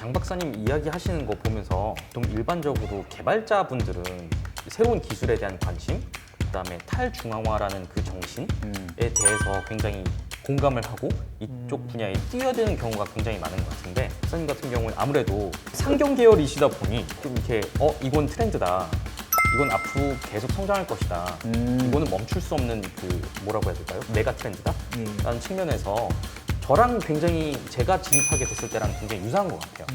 장 박사님 이야기하시는 거 보면서 좀 일반적으로 개발자분들은 새로운 기술에 대한 관심, 그다음에 탈중앙화라는 그 정신에 대해서 굉장히 공감을 하고 이쪽 분야에 뛰어드는 경우가 굉장히 많은 것 같은데, 박사님 같은 경우는 아무래도 상경 계열이시다 보니 좀 이렇게 이건 트렌드다, 이건 앞으로 계속 성장할 것이다, 이거는 멈출 수 없는 그 뭐라고 해야 될까요? 메가 트렌드다? 라는 측면에서 저랑 굉장히 제가 진입하게 됐을 때랑 굉장히 유사한 것 같아요.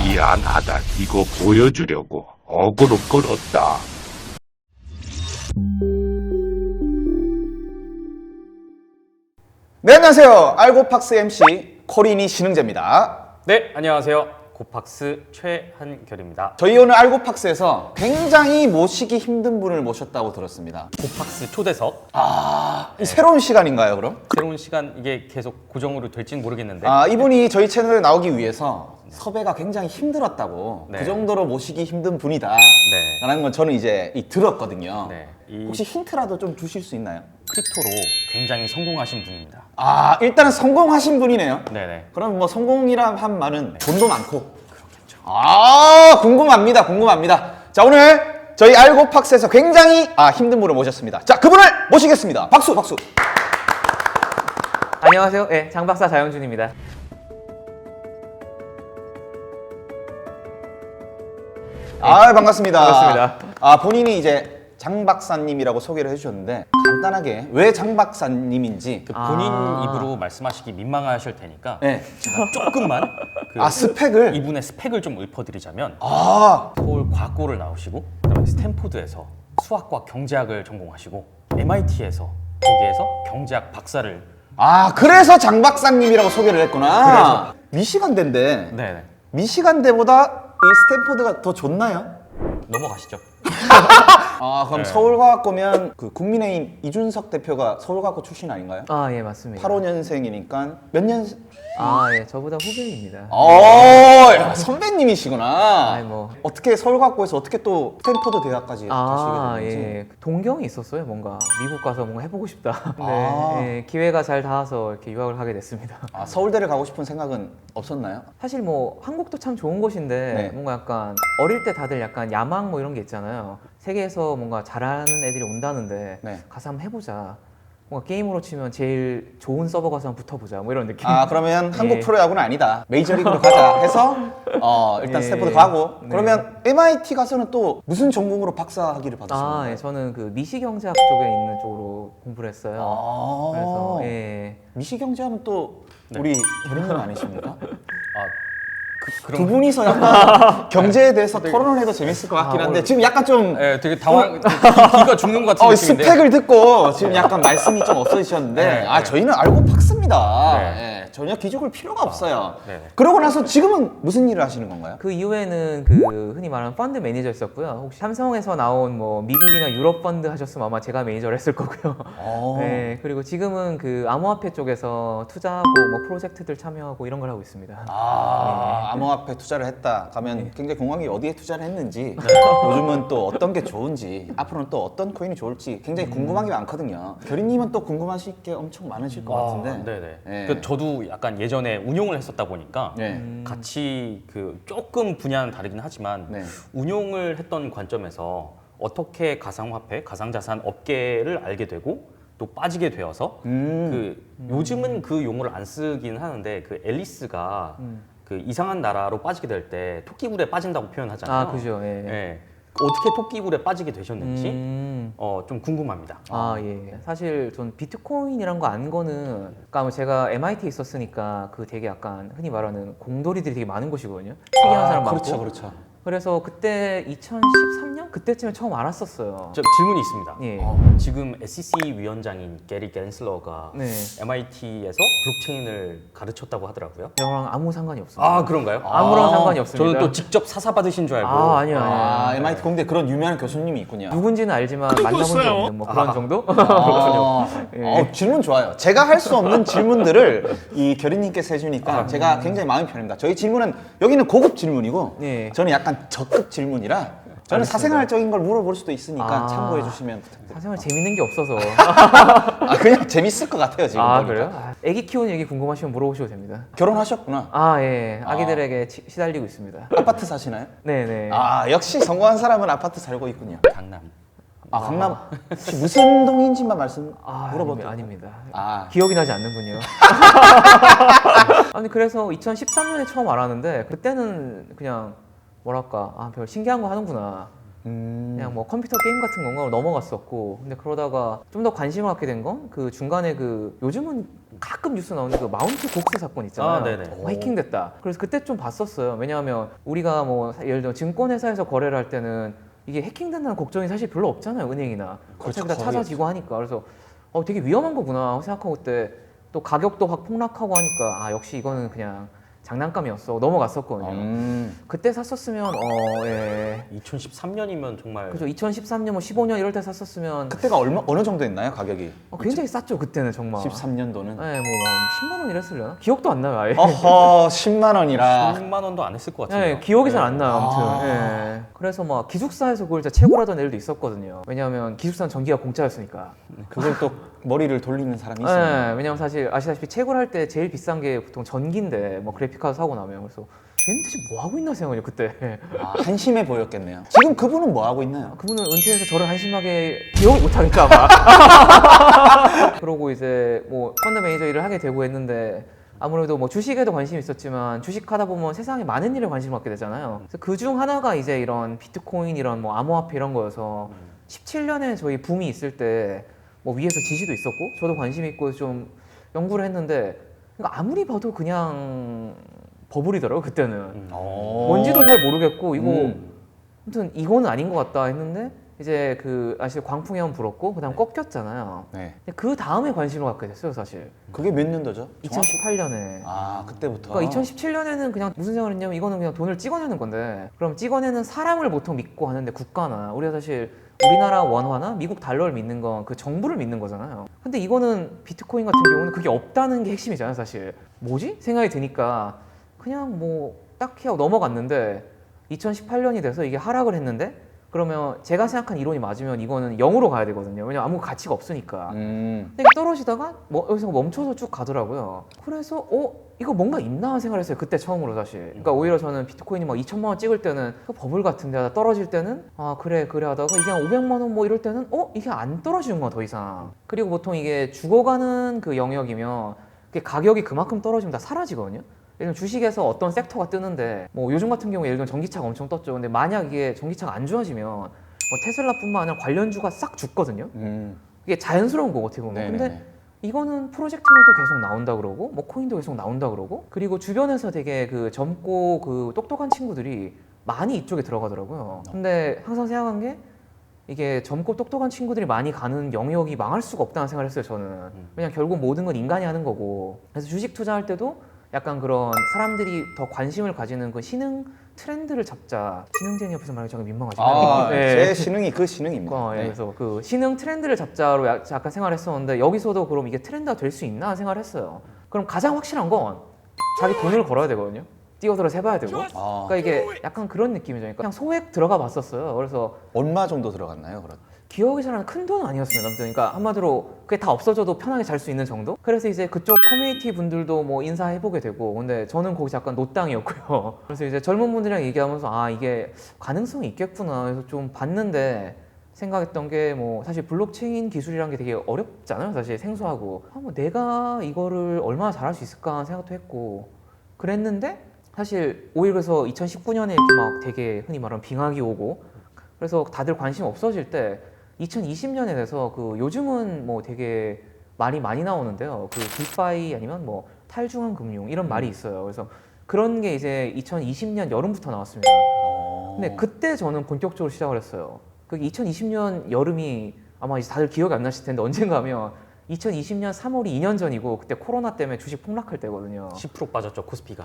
미안하다. 이거 보여주려고 어그로 끌었다. 네, 안녕하세요. 알고팍스 MC 코린이 신흥재입니다. 네, 안녕하세요. 고팍스 최한결입니다. 저희 오늘 알고팍스에서 굉장히 모시기 힘든 분을 모셨다고 들었습니다. 고팍스 초대석. 이 새로운 시간인가요, 그럼? 새로운 시간 이게 계속 고정으로 될지는 모르겠는데 이분이 저희 채널에 나오기 위해서 섭외가 굉장히 힘들었다고, 네. 그 정도로 모시기 힘든 분이다 네. 라는 건 저는 이제 들었거든요. 네, 혹시 힌트라도 좀 주실 수 있나요? 크립토로 굉장히 성공하신 분입니다. 일단은 성공하신 분이네요. 네네. 그럼 뭐 성공이란 한 말은 돈도 많고. 그렇겠죠. 궁금합니다. 자, 오늘 저희 알고팍스에서 굉장히 힘든 분을 모셨습니다. 자, 그분을 모시겠습니다. 박수. 안녕하세요. 네, 장박사 자영준입니다. 반갑습니다. 반갑습니다. 본인이 이제 장 박사님이라고 소개를 해주셨는데, 간단하게 왜 장 박사님인지. 본인 입으로 말씀하시기 민망하실 테니까 네. 제가 조금만 스펙을. 이분의 스펙을 좀 읊어드리자면 아, 서울 과학고를 나오시고, 그다음에 스탠포드에서 수학과 경제학을 전공하시고, MIT에서 거기에서 경제학 박사를. 그래서 장 박사님이라고 소개를 했구나. 미시간대인데 네네. 미시간대보다 이 스탠포드가 더 좋나요? 넘어가시죠. 그럼 네. 서울과학고면 그 국민의힘 이준석 대표가 서울과학고 출신 아닌가요? 예, 맞습니다. 85년생이니까 몇 년? 예, 저보다 후배입니다. 야, 선배님이시구나. 뭐. 어떻게 서울과학고에서 어떻게 또 스탠포드 대학까지 가시게 됐는지. 예. 동경이 있었어요. 뭔가 미국 가서 뭔가 해보고 싶다. 아. 네, 기회가 잘 닿아서 이렇게 유학을 하게 됐습니다. 서울대를 가고 싶은 생각은 없었나요? 사실 뭐 한국도 참 좋은 곳인데 네. 뭔가 약간 어릴 때 다들 약간 야망 뭐 이런 게 있잖아요. 세계에서 뭔가 잘하는 애들이 온다는데 네. 가서 한번 해보자. 뭔가 게임으로 치면 제일 좋은 서버 가서 한번 붙어보자. 뭐 이런 느낌. 그러면 한국 예. 프로야구는 아니다. 메이저리그로 가자 해서 일단 예. 스탠포드 가고. 네. 그러면 MIT 가서는 또 무슨 전공으로 박사 학위를 받으신 건가요? 예, 저는 그 미시경제학 쪽에 있는 쪽으로 공부를 했어요. 그래서 미시경제하면 또 네. 우리 결인님 아니십니까? 그럼 두 분이서 약간 경제에 대해서 토론을 해도 재밌을 것 같긴 한데, 지금 약간 좀 되게 귀가 죽는 것 같은 느낌인데. 스펙을 듣고 지금 약간 말씀이 좀 없어지셨는데, 네. 저희는 알고 박습니다. 네. 전혀 기죽을 필요가 없어요. 네. 그러고 나서 지금은 무슨 일을 하시는 건가요? 그 이후에는 그 흔히 말하는 펀드 매니저였었고요. 혹시 삼성에서 나온 뭐 미국이나 유럽 펀드 하셨으면 아마 제가 매니저를 했을 거고요. 네, 그리고 지금은 그 암호화폐 쪽에서 투자하고 뭐 프로젝트들 참여하고 이런 걸 하고 있습니다. 암호화폐 투자를 했다 가면 굉장히 궁금한 게 어디에 투자를 했는지, 요즘은 또 어떤 게 좋은지, 앞으로는 또 어떤 코인이 좋을지 굉장히 궁금한 게 많거든요. 결인님은 또 궁금하실 게 엄청 많으실 것 같은데. 네네. 네. 그 저도 약간 예전에 운용을 했었다 보니까 네. 같이 그 조금 분야는 다르긴 하지만 네. 운용을 했던 관점에서 어떻게 가상화폐, 가상자산 업계를 알게 되고 또 빠지게 되어서 요즘은 그 용어를 안 쓰긴 하는데, 그 앨리스가 그 이상한 나라로 빠지게 될 때 토끼굴에 빠진다고 표현하잖아요. 그죠. 예. 예. 어떻게 토끼굴에 빠지게 되셨는지 좀 궁금합니다. 예. 사실 전 비트코인이란 거 안 거는, 그러니까 뭐 제가 MIT에 있었으니까 그 되게 약간 흔히 말하는 공돌이들이 되게 많은 곳이거든요. 특이한 사람 많고. 그렇죠. 그래서 그때 2013년 그때쯤에 처음 알았었어요. 저 질문이 있습니다. 예. 지금 SEC 위원장인 게리 갠슬러가 네. MIT에서 블록체인을 가르쳤다고 하더라고요. 저랑 아무 상관이 없습니다. 그런가요? 아무런 상관이 없습니다. 저는 또 직접 사사 받으신 줄 알고. 아니요. MIT 공대 그런 유명한 교수님이 있군요. 누군지는 알지만 만나본 적 없는 뭐 그런 정도? 질문 좋아요. 제가 할 수 없는 질문들을 이 결인님께서 해주니까 제가 굉장히 마음이 편합니다. 저희 질문은 여기는 고급 질문이고, 네. 저는 약간 저급 질문이라 저는 사생활적인 걸 물어볼 수도 있으니까 참고해 주시면 부탁드립니다. 사생활 재밌는 게 없어서. 그냥 재밌을 것 같아요 지금 보니까. 그래요? 애기 키우는 얘기 궁금하시면 물어보셔도 됩니다. 결혼하셨구나. 아, 예. 아기들에게 시달리고 있습니다. 아파트 사시나요? 네네. 아 역시 성공한 사람은 아파트 살고 있군요. 강남. 아 강남 혹시 무슨 동인지만 말씀 아, 물어봐도 아닙니다. 아 기억이 나지 않는군요. 아니 그래서 2013년에 처음 알았는데 그때는 그냥 뭐랄까 별 신기한 거 하는구나. 그냥 뭐 컴퓨터 게임 같은 건가로 넘어갔었고 근데 그러다가 좀 더 관심을 갖게 된 건 그 중간에 그 요즘은 가끔 뉴스 나오는데 그 마운트 곡스 사건 있잖아요. 아, 네네. 해킹됐다. 그래서 그때 좀 봤었어요. 왜냐하면 우리가 뭐 예를 들어 증권회사에서 거래를 할 때는 이게 해킹된다는 걱정이 사실 별로 없잖아요. 은행이나 그렇죠, 어차피 다 거의 찾아지고 하니까 그래서 되게 위험한 거구나 생각하고 그때 또 가격도 확 폭락하고 하니까 아 역시 이거는 그냥 장난감이었어 넘어갔었거든요. 그때 샀었으면 예. 2013년이면 정말 그죠 2013년 뭐 15년 이럴 때 샀었으면 그때가 어느 정도 했나요 가격이? 굉장히 쌌죠 그때는 정말 13년도는 네, 뭐 10만 원 이랬을려나? 기억도 안 나요 아예 어허 10만 원이라 10만 원도 안 했을 것 같은데. 네, 기억이 잘 안 나요 아무튼 예. 그래서 막 기숙사에서 그걸 진짜 채굴하던 애들도 있었거든요 왜냐하면 기숙사는 전기가 공짜였으니까 그걸 또 머리를 돌리는 사람이 있어요. 네, 왜냐면 사실 아시다시피 채굴할 때 제일 비싼 게 보통 전기인데 뭐 그래픽카드 사고 나면 그래서 얘는 대체 뭐 하고 있나 생각해요 그때 아, 한심해 보였겠네요. 지금 그분은 뭐 하고 있나요? 그분은 은퇴해서 저를 한심하게 기억을 못하겠다 아마 그러고 이제 뭐 펀드 매니저 일을 하게 되고 했는데 아무래도 뭐 주식에도 관심이 있었지만 주식하다 보면 세상에 많은 일에 관심을 갖게 되잖아요 그래서 그중 하나가 이제 이런 비트코인 이런 뭐 암호화폐 이런 거여서 17년에 저희 붐이 있을 때 뭐 위에서 지시도 있었고 저도 관심 있고 좀 연구를 했는데 그러니까 아무리 봐도 그냥 버블이더라고요 그때는 뭔지도 잘 모르겠고 이거 아무튼 이거는 아닌 것 같다 했는데 이제 그 아시죠 광풍이 한번 불었고 그다음 꺾였잖아요 네. 근데 그 다음에 관심을 갖게 됐어요 사실 그게 몇 년도죠? 2018년에 아 그때부터. 그러니까 2017년에는 그냥 무슨 생각을 했냐면 이거는 그냥 돈을 찍어내는 건데 그럼 찍어내는 사람을 보통 믿고 하는데 국가나 우리가 사실 우리나라 원화나 미국 달러를 믿는 건 그 정부를 믿는 거잖아요 근데 이거는 비트코인 같은 경우는 그게 없다는 게 핵심이잖아요 사실 뭐지? 생각이 드니까 그냥 뭐 딱히 하고 넘어갔는데 2018년이 돼서 이게 하락을 했는데 그러면 제가 생각한 이론이 맞으면 이거는 0으로 가야 되거든요 왜냐면 아무 가치가 없으니까 근데 이게 떨어지다가 뭐 여기서 멈춰서 쭉 가더라고요 그래서 이거 뭔가 있나 생각을 했어요 그때 처음으로 사실 그러니까 오히려 저는 비트코인이 막 2천만 원 찍을 때는 버블 같은데 하다 떨어질 때는 아 그래 하다가 이게 한 500만 원 뭐 이럴 때는 이게 안 떨어지는구나 더 이상 그리고 보통 이게 죽어가는 그 영역이면 그게 가격이 그만큼 떨어지면 다 사라지거든요 예를 들면 주식에서 어떤 섹터가 뜨는데 뭐 요즘 같은 경우 예를 들면 전기차가 엄청 떴죠 근데 만약 이게 전기차가 안 좋아지면 뭐 테슬라뿐만 아니라 관련주가 싹 죽거든요 이게 자연스러운 거고 어떻게 보면 네네네. 근데 이거는 프로젝트들도 계속 나온다 그러고 뭐 코인도 계속 나온다 그러고 그리고 주변에서 되게 그 젊고 그 똑똑한 친구들이 많이 이쪽에 들어가더라고요 근데 항상 생각한 게 이게 젊고 똑똑한 친구들이 많이 가는 영역이 망할 수가 없다는 생각을 했어요 저는 왜냐면 결국 모든 건 인간이 하는 거고 그래서 주식 투자할 때도 약간 그런 사람들이 더 관심을 가지는 그 신흥 트렌드를 잡자 신흥쟁이 옆에서 말하기 잠깐 민망하지만 제 신흥이 그 신흥입니다. 네. 그래서 그 신흥 트렌드를 잡자로 약간 생각을 했었는데 여기서도 그럼 이게 트렌드가 될 수 있나 생각을 했어요 그럼 가장 확실한 건 자기 돈을 걸어야 되거든요 뛰어들어 세봐야 되고 그러니까 이게 약간 그런 느낌이죠 그러니까 그냥 소액 들어가 봤었어요 그래서 얼마 정도 들어갔나요, 그럼? 기억이 잘 안 나는 큰 돈은 아니었습니다. 아무튼 그러니까 한마디로 그게 다 없어져도 편하게 잘 수 있는 정도? 그래서 이제 그쪽 커뮤니티 분들도 뭐 인사해보게 되고 근데 저는 거기서 약간 노땅이었고요. 그래서 이제 젊은 분들이랑 얘기하면서 아 이게 가능성이 있겠구나 그래서 좀 봤는데 생각했던 게 뭐 사실 블록체인 기술이라는 게 되게 어렵잖아요. 사실 생소하고 뭐 내가 이거를 얼마나 잘할 수 있을까 생각도 했고 그랬는데 사실 오히려 그래서 2019년에 이렇게 막 되게 흔히 말하는 빙하기 오고 그래서 다들 관심 없어질 때 2020년에 돼서 그 요즘은 뭐 되게 말이 많이 나오는데요. 그 디파이 아니면 뭐 탈중앙 금융 이런 말이 있어요. 그래서 그런 게 이제 2020년 여름부터 나왔습니다. 근데 그때 저는 본격적으로 시작을 했어요. 그게 2020년 여름이 아마 이제 다들 기억이 안 나실 텐데 언젠가 하면 2020년 3월이 2년 전이고 그때 코로나 때문에 주식 폭락할 때거든요. 10% 빠졌죠 코스피가.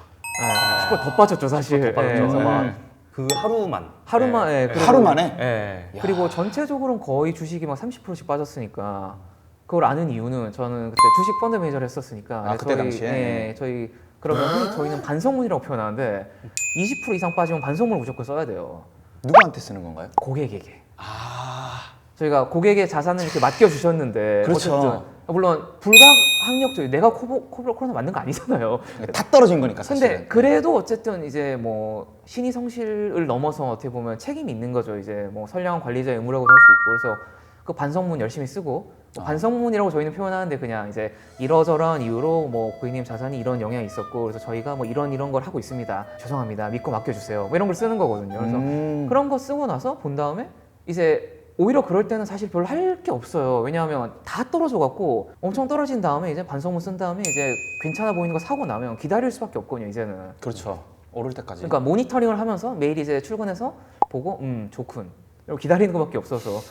10%더 빠졌죠 사실. 더 빠졌죠. 그래서 막 그 하루만. 그리고 하루 만에? 예. 그리고 전체적으로는 거의 주식이 막 30%씩 빠졌으니까 그걸 아는 이유는 저는 그때 주식 펀드 매니저를 했었으니까 그때 당시에? 저희 그러면 흔히 저희는 반성문이라고 표현하는데 20% 이상 빠지면 반성문을 무조건 써야 돼요. 누구한테 쓰는 건가요? 고객에게. 저희가 고객의 자산을 이렇게 맡겨 주셨는데 그렇죠. 어쨌든 물론 학력적 내가 코로나 맞는 거 아니잖아요. 다 떨어진 거니까 사실은. 근데 그래도 어쨌든 이제 뭐 신의 성실을 넘어서 어떻게 보면 책임이 있는 거죠. 이제 뭐 선량한 관리자의 의무라고도 할 수 있고 그래서 그 반성문 열심히 쓰고 뭐 반성문이라고 저희는 표현하는데 그냥 이제 이러저러한 이유로 뭐 고객님 자산이 이런 영향이 있었고 그래서 저희가 뭐 이런 걸 하고 있습니다. 죄송합니다. 믿고 맡겨주세요. 뭐 이런 걸 쓰는 거거든요. 그래서 그런 거 쓰고 나서 본 다음에 이제 오히려 그럴 때는 사실 별로 할 게 없어요. 왜냐하면 다 떨어져 갖고 엄청 떨어진 다음에 이제 반성문 쓴 다음에 이제 괜찮아 보이는 거 사고 나면 기다릴 수밖에 없거든요. 이제는. 그렇죠. 오를 때까지. 그러니까 모니터링을 하면서 매일 이제 출근해서 보고 좋군. 이러고 기다리는 것밖에 없어서.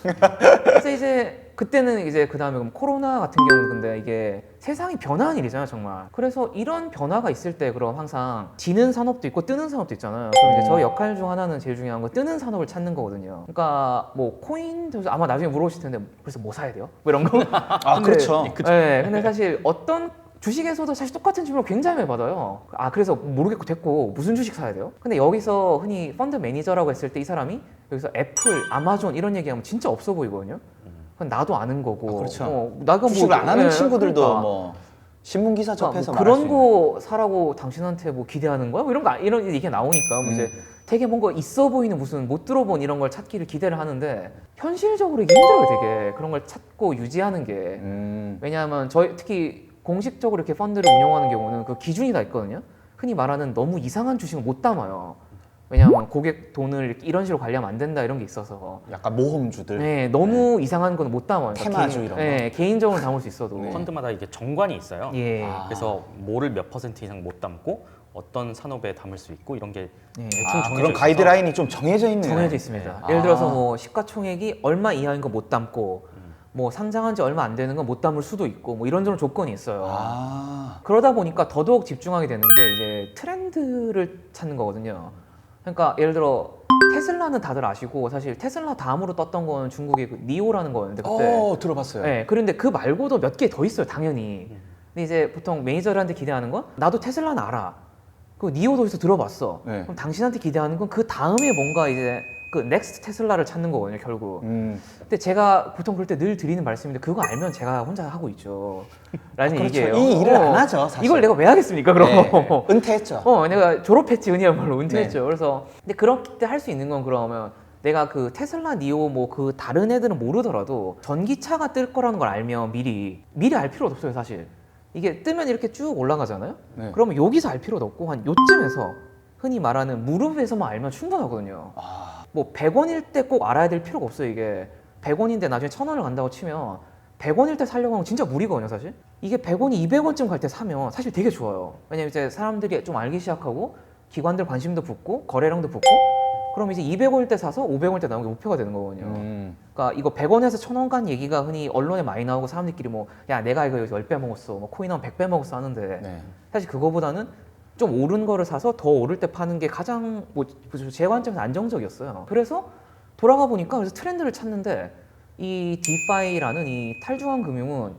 그래서 이제 그때는 이제 그 다음에 코로나 같은 경우는 근데 이게 세상이 변화한 일이잖아요, 정말. 그래서 이런 변화가 있을 때 그럼 항상 지는 산업도 있고 뜨는 산업도 있잖아요. 그럼 이제 저 역할 중 하나는 제일 중요한 건 뜨는 산업을 찾는 거거든요. 그러니까 뭐 코인도 아마 나중에 물어보실 텐데 그래서 뭐 사야 돼요? 뭐 이런 거. 아, 그렇죠. 네, 근데 사실 어떤 주식에서도 사실 똑같은 질문을 굉장히 많이 받아요. 아, 그래서 모르겠고 됐고 무슨 주식 사야 돼요? 근데 여기서 흔히 펀드 매니저라고 했을 때 이 사람이 여기서 애플, 아마존 이런 얘기하면 진짜 없어 보이거든요. 그건 나도 아는 거고. 그렇죠. 나가 주식을 안 하는 친구들도 그러니까. 뭐 신문 기사 접해서 뭐 말할 수 그런 있는. 거 사라고 당신한테 뭐 기대하는 거야? 뭐 이런 얘기가 나오니까 뭐 이제 되게 뭔가 있어 보이는 무슨 못 들어본 이런 걸 찾기를 기대를 하는데 현실적으로 이게 힘들어요, 되게. 그런 걸 찾고 유지하는 게. 왜냐하면 저희 특히 공식적으로 이렇게 펀드를 운영하는 경우는 그 기준이 다 있거든요. 흔히 말하는 너무 이상한 주식을 못 담아요. 왜냐하면 고객 돈을 이런 식으로 관리하면 안 된다 이런 게 있어서. 약간 모험주들. 네, 너무 이상한 건 못 담아요. 테마주 이런 거. 네, 개인적으로 담을 수 있어도. 펀드마다 이게 정관이 있어요. 예. 그래서 뭐를 몇 퍼센트 이상 못 담고 어떤 산업에 담을 수 있고 이런 게 예. 대충 아, 정해져 그런 있어서 가이드라인이 좀 정해져 있네요. 정해져 있습니다. 네. 예를 들어서 아. 뭐 시가총액이 얼마 이하인 거 못 담고 뭐 상장한 지 얼마 안 되는 건 못 담을 수도 있고 뭐 이런저런 조건이 있어요. 아. 그러다 보니까 더더욱 집중하게 되는 게 이제 트렌드를 찾는 거거든요. 그러니까 예를 들어 테슬라는 다들 아시고 사실 테슬라 다음으로 떴던 건 중국의 그 니오라는 거였는데 그때. 들어봤어요. 네, 그런데 그 말고도 몇 개 더 있어요, 당연히. 근데 이제 보통 매니저들한테 기대하는 건 나도 테슬라는 알아. 그 니오도 어디서 들어봤어. 네. 그럼 당신한테 기대하는 건 그 다음에 뭔가 이제 그 넥스트 테슬라를 찾는 거거든요, 결국. 근데 제가 보통 그럴 때 늘 드리는 말씀인데 그거 알면 제가 혼자 하고 있죠. 라는 그렇죠. 얘기예요. 이 일을 안 하죠, 사실. 이걸 내가 왜 하겠습니까, 그럼? 네. 은퇴했죠. 내가 졸업했지, 은희야말로 은퇴했죠. 네. 그래서 근데 그렇게 할 수 있는 건 그러면 내가 그 테슬라, 니오 뭐 그 다른 애들은 모르더라도 전기차가 뜰 거라는 걸 알면 미리 알 필요도 없어요, 사실. 이게 뜨면 이렇게 쭉 올라가잖아요. 네. 그러면 여기서 알 필요도 없고 한 요쯤에서 흔히 말하는 무릎에서만 알면 충분하거든요. 뭐 100원일 때 꼭 알아야 될 필요가 없어요. 이게 100원인데 나중에 1000원을 간다고 치면 100원일 때 살려고 하면 진짜 무리거든요, 사실. 이게 100원이 200원쯤 갈 때 사면 사실 되게 좋아요. 왜냐면 이제 사람들이 좀 알기 시작하고 기관들 관심도 붙고 거래량도 붙고 그럼 이제 200원일 때 사서 500원일 때 나오는 게 목표가 되는 거거든요. 그러니까 이거 100원에서 1000원 간 얘기가 흔히 언론에 많이 나오고 사람들끼리 뭐 야 내가 이거 10배 먹었어, 뭐 코인 하면 100배 먹었어 하는데 네. 사실 그거보다는 좀 오른 거를 사서 더 오를 때 파는 게 가장 뭐 제 관점에서 안정적이었어요. 그래서 돌아가 보니까 그래서 트렌드를 찾는데 이 디파이라는 이 탈중앙 금융은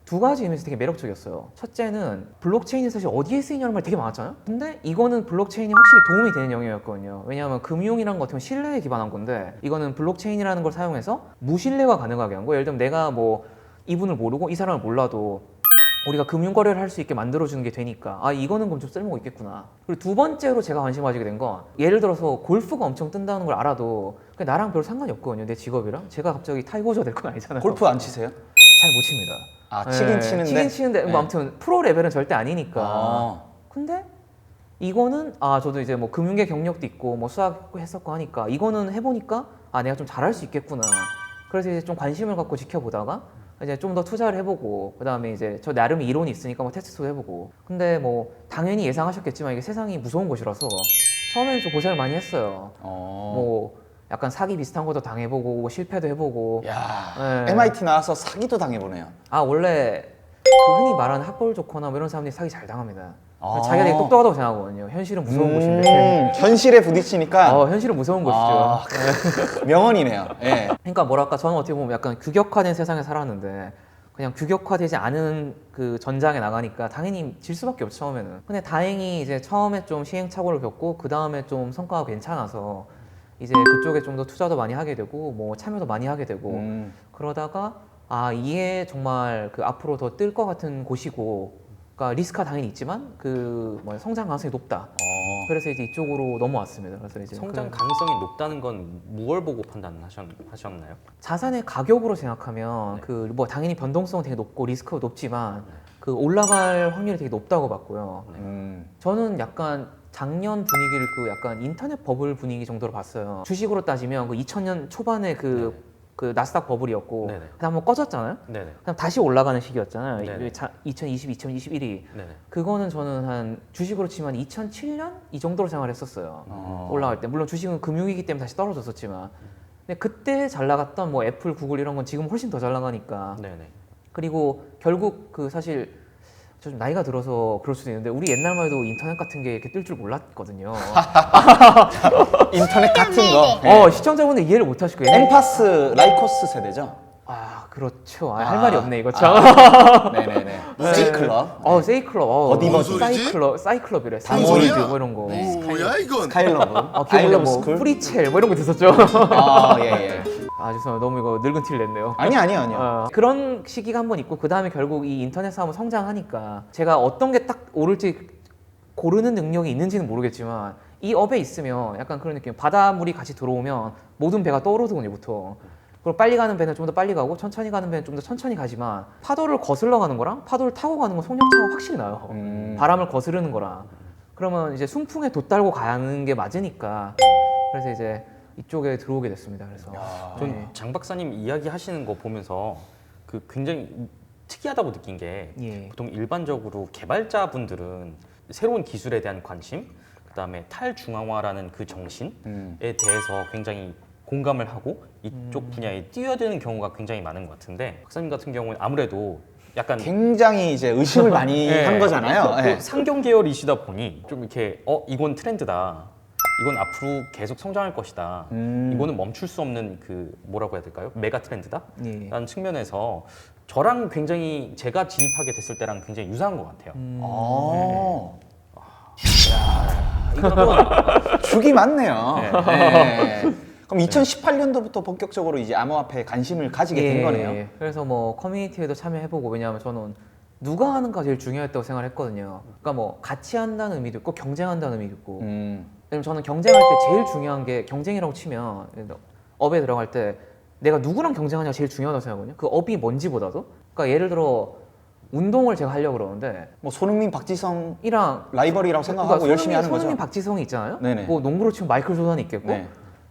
두 가지 의미에서 되게 매력적이었어요. 첫째는 블록체인이 사실 어디에 쓰이냐는 말 되게 많았잖아요. 근데 이거는 블록체인이 확실히 도움이 되는 영역이었거든요. 왜냐하면 금융이란 것 같으면 신뢰에 기반한 건데 이거는 블록체인이라는 걸 사용해서 무신뢰가 가능하게 한 거예요. 예를 들면 내가 뭐 이분을 모르고 이 사람을 몰라도 우리가 금융 거래를 할 수 있게 만들어주는 게 되니까 아 이거는 그럼 좀 쓸모가 있겠구나. 그리고 두 번째로 제가 관심 가지게 된 건 예를 들어서 골프가 엄청 뜬다는 걸 알아도 그냥 나랑 별 상관이 없거든요. 내 직업이랑 제가 갑자기 타이거저 될 건 아니잖아요. 골프 안 치세요? 잘 못 칩니다. 아, 치긴 치는데? 치긴 치는데 네. 뭐 아무튼 프로 레벨은 절대 아니니까. 아. 근데 이거는 저도 이제 뭐 금융계 경력도 있고 뭐 수학 했었고 하니까 이거는 해보니까 내가 좀 잘할 수 있겠구나. 그래서 이제 좀 관심을 갖고 지켜보다가 이제 좀 더 투자를 해보고 그다음에 이제 저 나름 이론이 있으니까 뭐 테스트도 해보고. 근데 뭐 당연히 예상하셨겠지만 이게 세상이 무서운 곳이라서 처음에는 좀 고생을 많이 했어요. 뭐 약간 사기 비슷한 것도 당해보고 실패도 해보고. 야, 네. MIT 나와서 사기도 당해보네요. 원래 그 흔히 말하는 학벌 좋거나 뭐 이런 사람들이 사기 잘 당합니다. 자기가 되게 똑똑하다고 생각하거든요. 현실은 무서운 곳인데. 현실에 부딪히니까 현실은 무서운 곳이죠. 명언이네요. 예. 그러니까 뭐랄까 저는 어떻게 보면 약간 규격화된 세상에 살았는데 그냥 규격화되지 않은 그 전장에 나가니까 당연히 질 수밖에 없죠, 처음에는. 근데 다행히 이제 처음에 좀 시행착오를 겪고 그 다음에 좀 성과가 괜찮아서 이제 그쪽에 좀 더 투자도 많이 하게 되고 뭐 참여도 많이 하게 되고 그러다가 아 이게 정말 그 앞으로 더 뜰 것 같은 곳이고, 그러니까 리스크가 당연히 있지만 그 뭐 성장 가능성이 높다. 그래서 이제 이쪽으로 넘어왔습니다. 그래서 이제 성장 그 가능성이 높다는 건 무엇 보고 판단하셨나요? 자산의 가격으로 생각하면 네. 그 뭐 당연히 변동성 되게 높고 리스크가 높지만 그 올라갈 확률이 되게 높다고 봤고요. 저는 약간 작년 분위기를 그 약간 인터넷 버블 분위기 정도로 봤어요. 주식으로 따지면 그 2000년 초반에 그 나스닥 버블이었고 네네. 그다음 한번 꺼졌잖아요. 네네. 그다음 다시 올라가는 시기였잖아요. 네네. 2020, 2021이 네네. 그거는 저는 한 주식으로 치면 2007년 이 정도로 생활했었어요. 올라갈 때 물론 주식은 금융위기 때문에 다시 떨어졌었지만 근데 그때 잘 나갔던 뭐 애플, 구글 이런 건 지금 훨씬 더 잘 나가니까. 네네. 그리고 결국 그 사실 저 좀 나이가 들어서 그럴 수도 있는데 우리 옛날만 해도 인터넷 같은 게 이렇게 뜰 줄 몰랐거든요. 인터넷 같은 거. 시청자분들 이해를 못 하실 거예요. 엠파스 라이코스 세대죠? 아 그렇죠. 할 말이 없네 이거 참. 네네네. 세이클럽. 세이클럽. 어디버디. 사이클럽이래. 무슨 사이클럽 소리야? 뭐 이런 거. 뭐야 이건? 스카이러브. 기억나 아이러브 뭐 스쿨. 프리첼 뭐 이런 거 있었죠. 예예. 아 죄송해요. 너무 이거 늙은 티를 냈네요. 아니요. 그런 시기가 한 번 있고 그 다음에 결국 이 인터넷 사업은 성장하니까 제가 어떤 게 딱 오를지 고르는 능력이 있는지는 모르겠지만 이 업에 있으면 약간 그런 느낌. 바닷물이 같이 들어오면 모든 배가 떠오르거든요 보통. 그리고 빨리 가는 배는 좀 더 빨리 가고 천천히 가는 배는 좀 더 천천히 가지만 파도를 거슬러 가는 거랑 파도를 타고 가는 건 속력차가 확실히 나요. 바람을 거스르는 거랑. 그러면 이제 순풍에 돛달고 가는 게 맞으니까 그래서 이제 이쪽에 들어오게 됐습니다. 그래서 전 장 박사님 이야기 하시는 거 보면서 그 굉장히 특이하다고 느낀 게 예. 보통 일반적으로 개발자분들은 새로운 기술에 대한 관심, 그다음에 탈중앙화라는 그 정신에 대해서 굉장히 공감을 하고 이쪽 분야에 뛰어드는 경우가 굉장히 많은 것 같은데 박사님 같은 경우는 아무래도 약간 굉장히 이제 의심을 많이 네. 한 거잖아요. 또 네. 상경 계열이시다 보니 좀 이렇게 이건 트렌드다. 이건 앞으로 계속 성장할 것이다. 이거는 멈출 수 없는 그 뭐라고 해야 될까요? 메가 트렌드다. 예. 라는 측면에서 저랑 굉장히 제가 진입하게 됐을 때랑 굉장히 유사한 것 같아요. 죽이 많네요. 네. 그럼 2018년도부터 본격적으로 이제 암호화폐에 관심을 가지게 된 거네요. 그래서 뭐 커뮤니티에도 참여해보고 왜냐하면 저는 누가 하는가 제일 중요했다고 생각했거든요. 그러니까 뭐 같이 한다는 의미도 있고 경쟁한다는 의미도 있고. 왜냐면 저는 경쟁할 때 제일 중요한 게 경쟁이라고 치면 업에 들어갈 때 내가 누구랑 경쟁하냐가 제일 중요하다고 생각하거든요. 그 업이 뭔지보다도. 그러니까 예를 들어 운동을 제가 하려고 그러는데 뭐 손흥민, 박지성 이랑 라이벌이라고 생각하고 그러니까 열심히 하는 거죠. 손흥민, 박지성이 있잖아요. 네네. 뭐 농구로 치면 마이클 조던이 있겠고 네.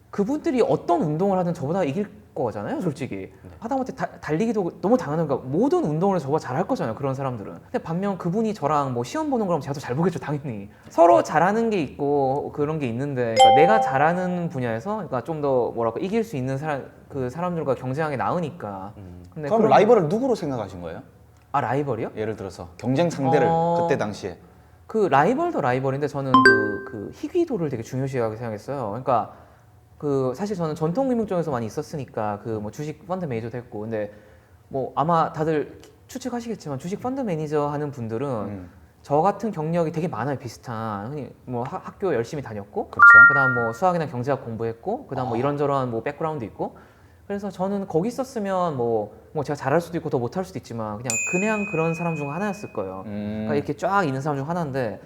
그분들이 어떤 운동을 하든 저보다 이길 거잖아요, 솔직히. 하다못해 달리기도 너무 당연한 거니까 모든 운동을 저보다 잘할 거잖아요, 그런 사람들은. 근데 반면 그분이 저랑 뭐 시험 보는 거라면 제가 더 잘 보겠죠, 당연히. 서로 잘하는 게 있고 그런 게 있는데, 그러니까 내가 잘하는 분야에서, 그러니까 좀 더 뭐랄까 이길 수 있는 그 사람들과 경쟁하기 나으니까. 근데 그럼 라이벌을 누구로 생각하신 거예요? 아 라이벌이요? 예를 들어서 경쟁 상대를 그때 당시에. 그 라이벌도 라이벌인데 저는 그 희귀도를 되게 중요시하게 생각했어요. 그러니까 그 사실 저는 전통금융 쪽에서 많이 있었으니까 그 뭐 주식 펀드 매니저도 했고, 근데 뭐 아마 다들 추측하시겠지만 주식 펀드 매니저 하는 분들은 저 같은 경력이 되게 많아요. 비슷한 흔히 뭐 학교 열심히 다녔고, 그렇죠. 그다음 뭐 수학이나 경제학 공부했고, 그다음 뭐 이런저런 뭐 백그라운드 있고. 그래서 저는 거기 있었으면 뭐 제가 잘할 수도 있고 더 못할 수도 있지만 그냥 그런 사람 중 하나였을 거예요. 그러니까 이렇게 쫙 있는 사람 중 하나인데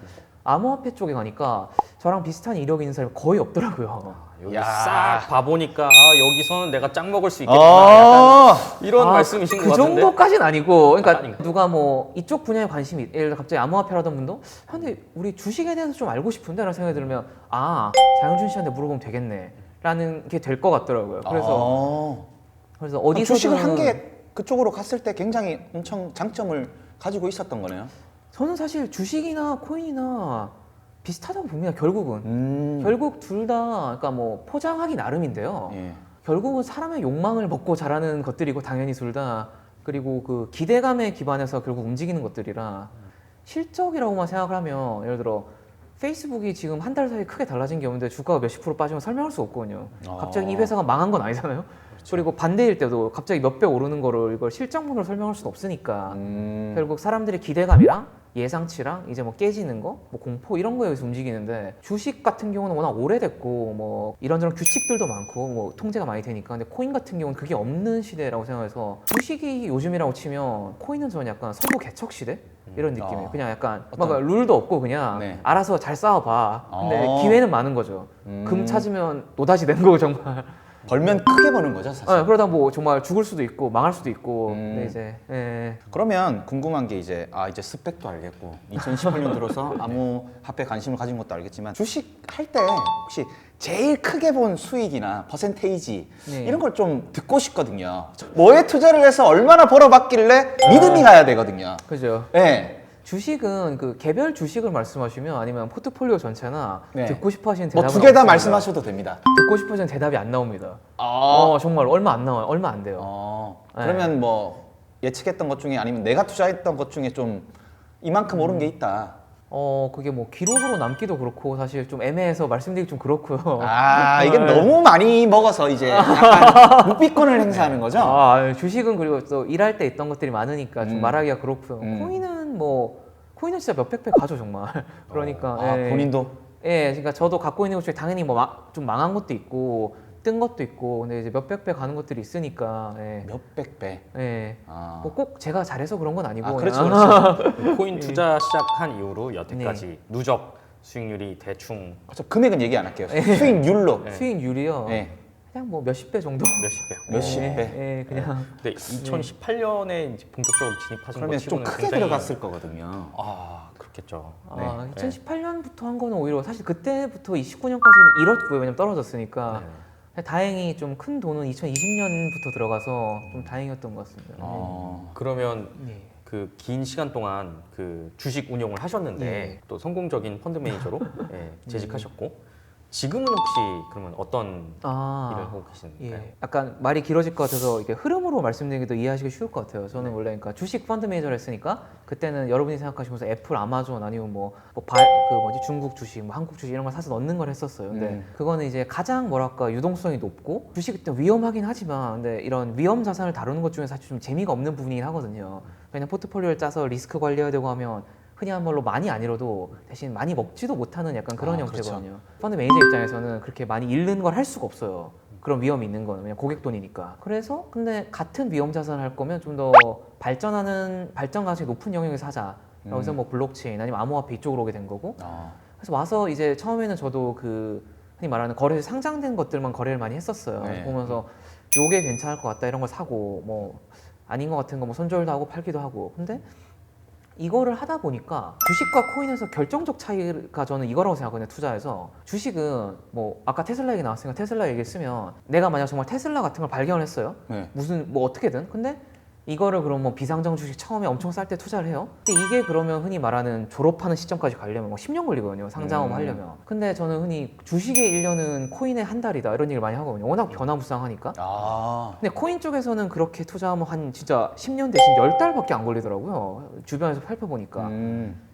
암호화폐 쪽에 가니까 저랑 비슷한 이력이 있는 사람이 거의 없더라고요. 여기 야. 싹 봐보니까 여기서는 내가 짱 먹을 수 있겠구나. 약간 이런 말씀이신 것 그 같은데. 정도까지는 아니고, 그러니까 아닌가? 누가 뭐 이쪽 분야에 관심이 예를 들어 갑자기 암호화폐라던 분도 근데 우리 주식에 대해서 좀 알고 싶은데 라는 생각이 들면 장윤준 씨한테 물어보면 되겠네 라는 게 될 것 같더라고요. 그래서 어디서든 주식을 한 게 그쪽으로 갔을 때 굉장히 엄청 장점을 가지고 있었던 거네요. 저는 사실 주식이나 코인이나 비슷하다고 봅니다. 결국은 결국 둘 다 그러니까 뭐 포장하기 나름인데요. 예. 결국은 사람의 욕망을 먹고 자라는 것들이고 당연히 둘 다, 그리고 그 기대감에 기반해서 결국 움직이는 것들이라 실적이라고만 생각을 하면 예를 들어 페이스북이 지금 한 달 사이에 크게 달라진 게 없는데 주가가 몇십 프로 빠지면 설명할 수 없거든요. 갑자기 이 회사가 망한 건 아니잖아요. 그리고 반대일 때도 갑자기 몇 배 오르는 거를 이걸 실적문으로 설명할 수는 없으니까 결국 사람들의 기대감이랑 예상치랑 이제 뭐 깨지는 거, 뭐 공포 이런 거에 의해서 움직이는데 주식 같은 경우는 워낙 오래됐고 뭐 이런저런 규칙들도 많고 뭐 통제가 많이 되니까 근데 코인 같은 경우는 그게 없는 시대라고 생각해서 주식이 요즘이라고 치면 코인은 저는 약간 선거 개척 시대 이런 느낌이에요. 그냥 약간 막 룰도 없고 그냥 네. 알아서 잘 싸워봐. 근데 기회는 많은 거죠. 금 찾으면 노다지 된 거고 정말. 벌면 크게 버는 거죠, 사실. 그러다 뭐 정말 죽을 수도 있고 망할 수도 있고. 근데 이제 예. 그러면 궁금한 게 이제 이제 스펙도 알겠고 2018년 들어서 암호화폐 관심을 가진 것도 알겠지만 주식 할 때 혹시 제일 크게 본 수익이나 퍼센테이지 네. 이런 걸 좀 듣고 싶거든요. 뭐에 투자를 해서 얼마나 벌어봤길래 믿음이 가야 되거든요. 그죠. 네. 주식은 그 개별 주식을 말씀하시면 아니면 포트폴리오 전체나 네. 듣고 싶어 하시는 뭐 대답은 두 개 다 없습니다. 말씀하셔도 됩니다. 듣고 싶어 하시는 대답이 안 나옵니다. 정말 얼마 안 나와요. 얼마 안 돼요. 그러면 뭐 예측했던 것 중에 아니면 내가 투자했던 것 중에 좀 이만큼 오른 게 있다. 그게 뭐 기록으로 남기도 그렇고 사실 좀 애매해서 말씀드리기 좀 그렇고요. 이게 너무 많이 먹어서 이제 약간 묵비권을 행사하는 거죠? 주식은 그리고 또 일할 때 있던 것들이 많으니까 좀 말하기가 그렇고요. 코인은 진짜 몇백 배 가죠 정말. 그러니까 본인도? 예, 그러니까 저도 갖고 있는 것 중에 당연히 뭐 좀 망한 것도 있고 뜬 것도 있고 근데 이제 몇백 배 가는 것들이 있으니까 몇백 배? 뭐 꼭 제가 잘해서 그런 건 아니고 그렇죠, 그냥 그렇죠. 코인 투자 시작한 이후로 여태까지 누적 수익률이 대충 저 금액은 얘기 안 할게요. 수익률로. 수익률이요. 네. 그냥 뭐 몇십 배 정도. 몇십 배. 몇십 배. 예, 그냥 근데 2018년에 이제 본격적으로 진입하신 그러면 것 좀 치고는 크게 굉장히 들어갔을 거거든요. 그렇겠죠. 2018년부터 한 거는 오히려 사실 그때부터 29년까지는 잃었고요. 왜냐면 떨어졌으니까. 다행히 좀 큰 돈은 2020년부터 들어가서 좀 다행이었던 것 같습니다. 그러면 네. 그 긴 시간 동안 그 주식 운용을 하셨는데 네. 또 성공적인 펀드 매니저로 재직하셨고 지금은 혹시 그러면 어떤 일을 하고 계시는가요? 예. 약간 말이 길어질 것 같아서 이게 흐름으로 말씀드리기도 이해하시기 쉬울 것 같아요. 저는 원래 그러니까 주식 펀드 매니저를 했으니까 그때는 여러분이 생각하시면서 애플, 아마존 아니면 중국 주식, 뭐 한국 주식 이런 걸 사서 넣는 걸 했었어요. 근데 그거는 이제 가장 뭐랄까 유동성이 높고 주식이 또 위험하긴 하지만 근데 이런 위험 자산을 다루는 것 중에 사실 좀 재미가 없는 부분이긴 하거든요. 그냥 포트폴리오를 짜서 리스크 관리해야 되고 하면 흔히 한 말로 많이 안 잃어도 대신 많이 먹지도 못하는 약간 그런 형태거든요. 그렇죠. 펀드 매니저 입장에서는 그렇게 많이 잃는 걸 할 수가 없어요. 그런 위험이 있는 거는 그냥 고객 돈이니까. 그래서 근데 같은 위험 자산을 할 거면 좀 더 발전 가능성이 높은 영역에서 하자. 그래서 뭐 블록체인 아니면 암호화폐 이쪽으로 오게 된 거고. 그래서 와서 이제 처음에는 저도 그 흔히 말하는 거래소에 상장된 것들만 거래를 많이 했었어요. 네. 보면서 요게 괜찮을 것 같다 이런 걸 사고 뭐 아닌 것 같은 거 뭐 손절도 하고 팔기도 하고. 근데 이거를 하다 보니까 주식과 코인에서 결정적 차이가 저는 이거라고 생각하거든요. 투자에서 주식은 뭐 아까 테슬라 얘기 나왔으니까 테슬라 얘기를 쓰면 내가 만약 정말 테슬라 같은 걸 발견을 했어요. 무슨 뭐 어떻게든 근데 이거를 그럼 뭐 비상장 주식 처음에 엄청 쌀 때 투자를 해요. 근데 이게 그러면 흔히 말하는 졸업하는 시점까지 가려면 뭐 10년 걸리거든요. 상장업 하려면. 근데 저는 흔히 주식의 1년은 코인의 한 달이다 이런 얘기를 많이 하거든요. 워낙 변화무쌍하니까. 근데 코인 쪽에서는 그렇게 투자하면 한 진짜 10년 대신 10달밖에 안 걸리더라고요. 주변에서 살펴보니까.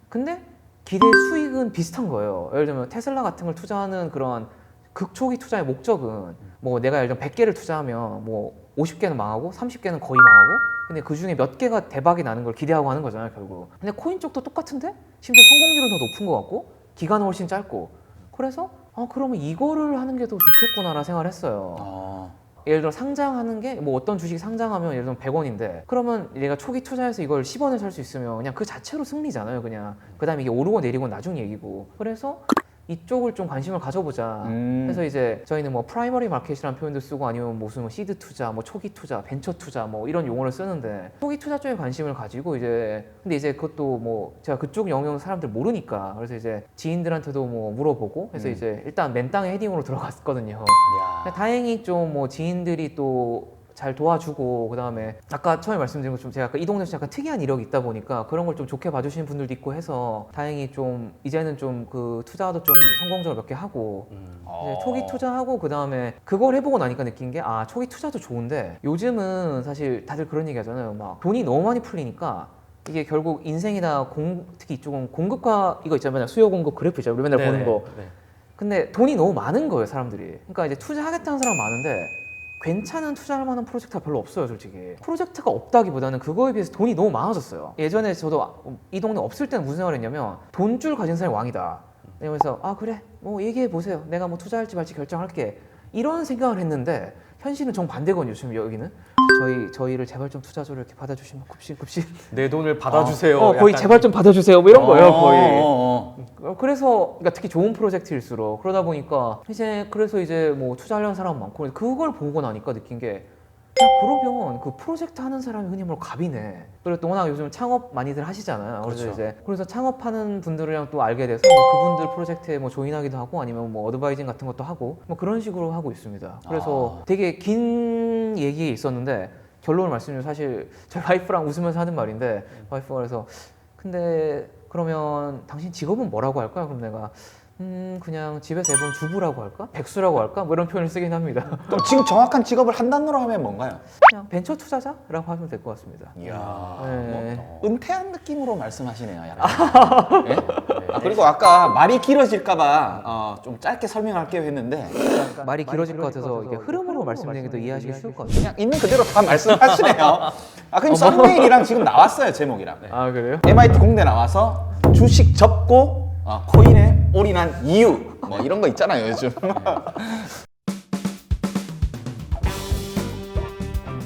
근데 기대 수익은 비슷한 거예요. 예를 들면 테슬라 같은 걸 투자하는 그런 극초기 투자의 목적은 뭐 내가 예를 들면 100개를 투자하면 뭐 50개는 망하고 30개는 거의 망하고 근데 그 중에 몇 개가 대박이 나는 걸 기대하고 하는 거잖아요 결국. 근데 코인 쪽도 똑같은데 심지어 성공률은 더 높은 것 같고 기간은 훨씬 짧고 그래서 그러면 이거를 하는 게 더 좋겠구나라는 생각을 했어요. 예를 들어 상장하는 게 뭐 어떤 주식이 상장하면 예를 들면 100원인데 그러면 얘가 초기 투자해서 이걸 10원에 살 수 있으면 그냥 그 자체로 승리잖아요 그냥. 그 다음에 이게 오르고 내리고 나중 얘기고. 그래서 이쪽을 좀 관심을 가져보자. 그래서 이제 저희는 뭐 프라이머리 마켓이라는 표현도 쓰고 아니면 무슨 뭐 시드 투자, 뭐 초기 투자, 벤처 투자 뭐 이런 용어를 쓰는데 초기 투자 쪽에 관심을 가지고 이제 근데 이제 그것도 뭐 제가 그쪽 영역 사람들 모르니까 그래서 이제 지인들한테도 뭐 물어보고 해서 이제 일단 맨땅에 헤딩으로 들어갔거든요. 근데 다행히 좀 뭐 지인들이 또 잘 도와주고 그다음에 아까 처음에 말씀드린 것처럼 제가 이 동네에서 약간 특이한 이력이 있다 보니까 그런 걸 좀 좋게 봐주시는 분들도 있고 해서 다행히 좀 이제는 좀 그 투자도 좀 성공적으로 몇 개 하고 이제 초기 투자하고 그다음에 그걸 해보고 나니까 느낀 게 초기 투자도 좋은데 요즘은 사실 다들 그런 얘기 하잖아요. 막 돈이 너무 많이 풀리니까 이게 결국 인생이다 특히 이쪽은 공급과 이거 있잖아요. 수요 공급 그래프 있잖아요. 우리 맨날 보는 거. 근데 돈이 너무 많은 거예요 사람들이. 그러니까 이제 투자하겠다는 사람 많은데 괜찮은 투자할 만한 프로젝트가 별로 없어요, 솔직히. 프로젝트가 없다기보다는 그거에 비해서 돈이 너무 많아졌어요. 예전에 저도 이 동네 없을 때는 무슨 생각을 했냐면 돈줄 가진 사람이 왕이다. 이러면서 아 그래 뭐 얘기해 보세요. 내가 뭐 투자할지 말지 결정할게. 이런 생각을 했는데 현실은 정반대거든요. 지금 여기는 저희를 제발 좀 투자조를 이렇게 받아주시면 굽신 내 돈을 받아주세요. 거의 약간 제발 좀 받아주세요. 뭐 이런 거예요, 거의. 어. 그래서 그러니까 특히 좋은 프로젝트일수록 그러다 보니까 그래서 이제 뭐 투자하려는 사람 많고 그걸 보고 나니까 느낀 게 야, 그러면 그 프로젝트 하는 사람이 흔히 말로 갑이네. 그리고 또 워낙 요즘 창업 많이들 하시잖아요. 그렇죠. 그래서 창업하는 분들이랑 또 알게 돼서 뭐 그분들 프로젝트에 뭐 조인하기도 하고 아니면 뭐 어드바이징 같은 것도 하고 뭐 그런 식으로 하고 있습니다. 그래서 되게 긴 얘기 있었는데 결론을 말씀드리면 사실 저희 와이프랑 웃으면서 하는 말인데 와이프가 그래서 근데 그러면 당신 직업은 뭐라고 할까요? 그럼 내가 그냥 집에서 애본 주부라고 할까? 백수라고 할까? 뭐 이런 표현을 쓰긴 합니다. 그럼 지금 정확한 직업을 한 단어로 하면 뭔가요? 그냥 벤처 투자자라고 하면 될 것 같습니다. 이야, 네. 뭐 은퇴한 느낌으로 말씀하시네요. 약간. 네? 그리고 아까 말이 길어질까봐 좀 짧게 설명할게요 했는데 말이 길어질 것 같아서 이게 흐름으로 말씀드리는 게 더 이해하시기 쉬울 것 같아요. 그냥 있는 그대로 다 말씀하시네요. 그럼 썸네일이랑 지금 나왔어요, 제목이랑. 아 그래요? MIT 공대 나와서 주식 접고 코인에 올인한 이유 뭐 이런 거 있잖아요, 요즘.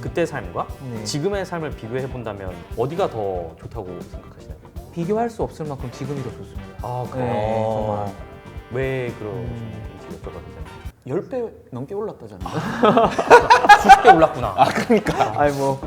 그때 삶과 네. 지금의 삶을 비교해 본다면 어디가 더 좋다고 생각하시나요? 비교할 수 없을 만큼 지금이 더 좋습니다. 아 네, 정말. 왜 그러신지 여쭤봐도 되나요? 10배 넘게 올랐다잖아요. 수십 배 올랐구나. 그러니까. 아니 뭐